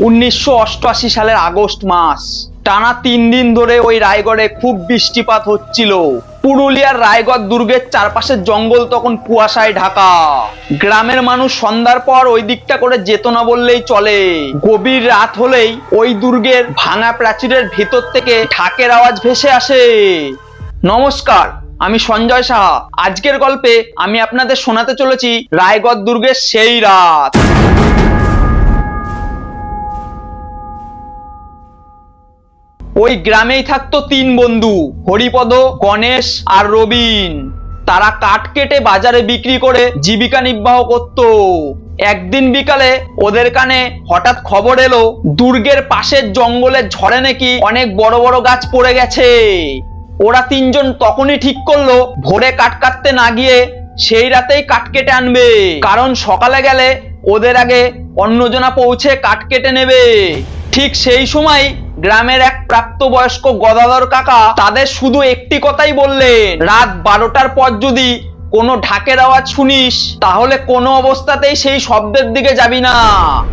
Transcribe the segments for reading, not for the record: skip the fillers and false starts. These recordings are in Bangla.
1988 সালের আগস্ট মাস। টানা 3 দিন ধরে ওই রায়গড়ে খুব বৃষ্টিপাত হচ্ছিল। পুরুলিয়ার রায়গড় দুর্গের চারপাশের জঙ্গল তখন কুয়াশায় ঢাকা। গ্রামের মানুষ সন্ধ্যার পর ওই দিকটা করে যেত না বললেই চলে। গভীর রাত হলেই ওই দুর্গের ভাঙা প্রাচীরের ভেতর থেকে ঢাকের আওয়াজ ভেসে আসে। নমস্কার, আমি সঞ্জয় সাহা। আজকের গল্পে আমি আপনাদের শোনাতে চলেছি রায়গড় দুর্গের সেই রাত। ওই গ্রামেই থাকতো 3 বন্ধু, হরিপদ, গণেশ আর রবিন। তারা কাঠ কেটে বাজারে বিক্রি করে জীবিকা নির্বাহ করত। একদিন বিকালে ওদের কানে হঠাৎ খবর এলো দুর্গের পাশের জঙ্গলের ঝড়ে নাকি অনেক বড় বড় গাছ পড়ে গেছে। ওরা 3 জন তখনই ঠিক করলো ভোরে কাঠ কাটতে না গিয়ে সেই রাতেই কাঠ কেটে আনবে, কারণ সকালে গেলে ওদের আগে অন্যজনা পৌঁছে কাঠ কেটে নেবে। ঠিক সেই সময় গ্রামের এক প্রাপ্তবয়স্ক গদাধর কাকা তাদের শুধু একটি কথাই বললেন, রাত 12টার পর যদি কোনো ঢাকের আওয়াজ শুনিস তাহলে কোনো অবস্থাতেই সেই শব্দের দিকে যাবি না।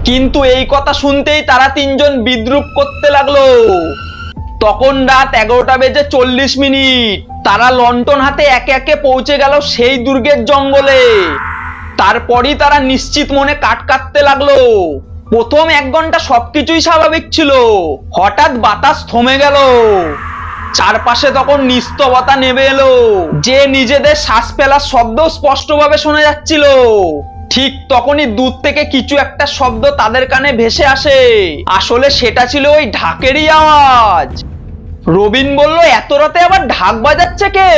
কিন্তু এই কথা শুনতেই তারা 3 জন বিদ্রূপ করতে লাগলো। তখন রাত 11:40। তারা লণ্ঠন হাতে একে একে পৌঁছে গেল সেই দুর্গের জঙ্গলে। তারপরই তারা নিশ্চিত মনে কাঠ কাটতে লাগলো। প্রথম 1 ঘন্টা সবকিছুই স্বাভাবিক ছিল। হঠাৎ বাতাস থমে গেল। চারপাশে তখন নিস্তবতা নেমে এলো, যে নিজেদের শ্বাস ফেলার শব্দ স্পষ্টভাবে শোনা যাচ্ছিল। ঠিক তখনই দূর থেকে কিছু একটা শব্দ তাদের কানে ভেসে আসে। আসলে সেটা ছিল ওই ঢাকেরই আওয়াজ। রবিন বলল, এত রাতে আবার ঢাক বাজাচ্ছে কে?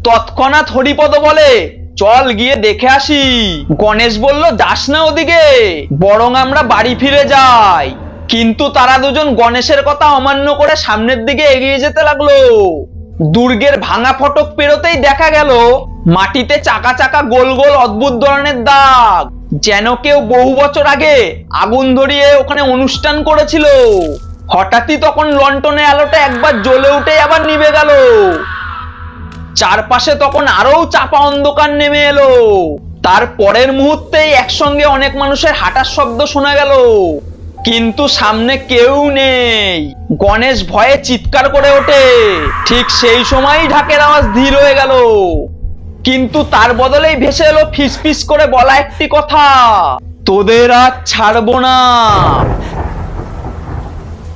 তৎক্ষণাৎ হরিপদ বলে, চল গিয়ে দেখে আসি। গণেশ বলল, যাস না ওদিকে, বরং আমরা বাড়ি ফিরে যাই। কিন্তু তারা দুজন গণেশের কথা অমান্য করে সামনের দিকে এগিয়ে যেতে লাগলো। দুর্গের ভাঙা ফটক পেরোতেই দেখা গেল মাটিতে চাকা চাকা গোল গোল অদ্ভুত ধরনের দাগ, যেন কেউ বহু বছর আগে আগুন ধরিয়ে ওখানে অনুষ্ঠান করেছিল। হঠাৎই তখন লণ্ঠনের আলোটা একবার জ্বলে উঠে আবার নিভে গেল। চারপাশে তখন আরো চাপা অন্ধকার নেমে এলো। তার পরের মুহূর্তেই একসঙ্গে অনেক মানুষের হাঁটার শব্দ শোনা গেল, কিন্তু সামনে কেউ নেই। গণেশ ভয়ে চিৎকার করে ওঠে। ঠিক সেই সময়ই ঢাকের আওয়াজ ধীর হয়ে গেল, কিন্তু তার বদলেই ভেসে এলো ফিসফিস করে বলা একটি কথা, তোদের আজ ছাড়বো না।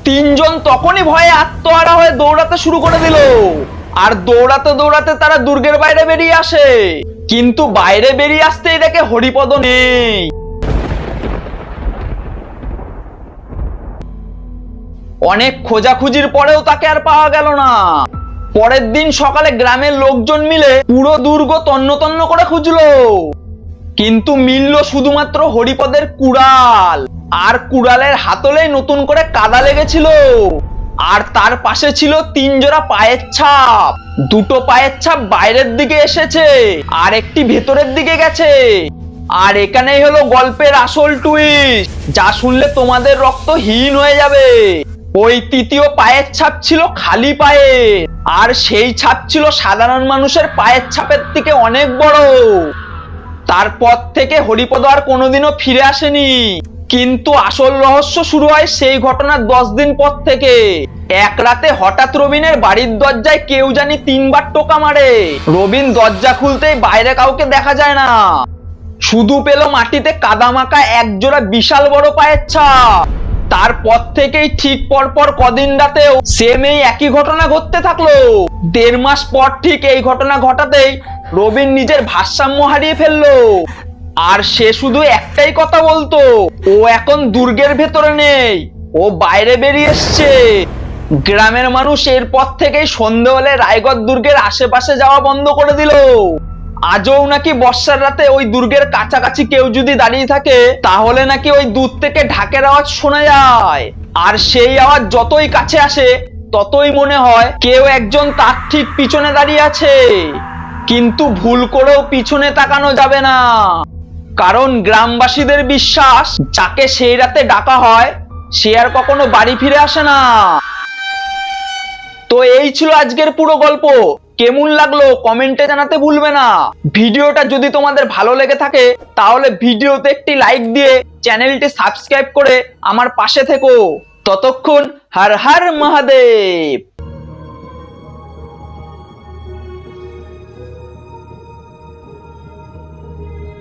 3 জন তখনই ভয়ে আত্মহারা হয়ে দৌড়াতে শুরু করে দিল। আর দৌড়াতে দৌড়াতে তারা দুর্গের বাইরে বেরিয়ে আসে। কিন্তু বাইরে বেরিয়ে আসতেই দেখে হরিপদ নেই। অনেক খোঁজাখুঁজির পরেও তাকে আর পাওয়া গেল না। পরের দিন সকালে গ্রামের লোকজন মিলে পুরো দুর্গ তন্ন তন্ন করে খুঁজলো, কিন্তু মিলল শুধুমাত্র হরিপদের কুড়াল। আর কুড়ালের হাতলেই নতুন করে কাদা লেগেছিল। আর তার পাশে ছিল 3 জোড়া পায়ের ছাপ। 2টো পায়ের ছাপ বাইরের দিকে এসেছে আর একটি ভেতরের দিকে গেছে। আর এখানেই হলো গল্পের আসল টুইস্ট, যা শুনলে তোমাদের রক্ত হিম হয়ে যাবে। ওই 3য় পায়ের ছাপ ছিল খালি পায়ে, আর সেই ছাপ ছিল সাধারণ মানুষের পায়ের ছাপের থেকে অনেক বড়। তারপর থেকে হরিপদ আর কোনোদিনও ফিরে আসেনি। কিন্তু আসল রহস্য শুরু হয় সেই ঘটনার 10 দিন পর থেকে। এক রাতে হঠাৎ রবিনের বাড়ির দরজায় কেউ জানি 3 বার টোকা মারে। রবিন দরজা খুলতেই বাইরে কাউকে দেখা যায় না, শুধু পেল মাটিতে কাদা মাখা এক জোড়া বিশাল বড় পায়ের ছাপ। তারপর থেকেই ঠিক পরপর কদিন রাতেও সেম এই একই ঘটনা ঘটতে থাকলো। 1.5 মাস পর ঠিক এই ঘটনা ঘটাতেই রবিন নিজের ভারসাম্য হারিয়ে ফেললো। আর সে শুধু একটাই কথা বলতো, ও এখন দুর্গের ভেতরে নেই, ও বাইরে বেরিয়ে এসছে। গ্রামের মানুষ এরপর থেকেই সন্ধে হলে রায়গড় দুর্গের আশেপাশে যাওয়া বন্ধ করে দিল। আজও নাকি বর্ষার রাতে ওই দুর্গের কাছাকাছি কেউ যদি দাঁড়িয়ে থাকে তাহলে নাকি ওই দূর থেকে ঢাকের আওয়াজ শোনা যায়। আর সেই আওয়াজ যতই কাছে আসে ততই মনে হয় কেউ একজন তার ঠিক পিছনে দাঁড়িয়ে আছে। কিন্তু ভুল করেও পিছনে তাকানো যাবে না, কারণ গ্রামবাসীদের বিশ্বাস, যাকে সেই রাতে ডাকা হয় সে আর কখনো বাড়ি ফিরে আসে না। তো এই ছিল আজকের পুরো গল্প। কেমন লাগলো কমেন্টে জানাতে ভুলবে না। ভিডিওটা যদি তোমাদের ভালো লেগে থাকে তাহলে ভিডিওতে একটি লাইক দিয়ে চ্যানেলটি সাবস্ক্রাইব করে আমার পাশে থেকো। ততক্ষণ হর হর মহাদেব।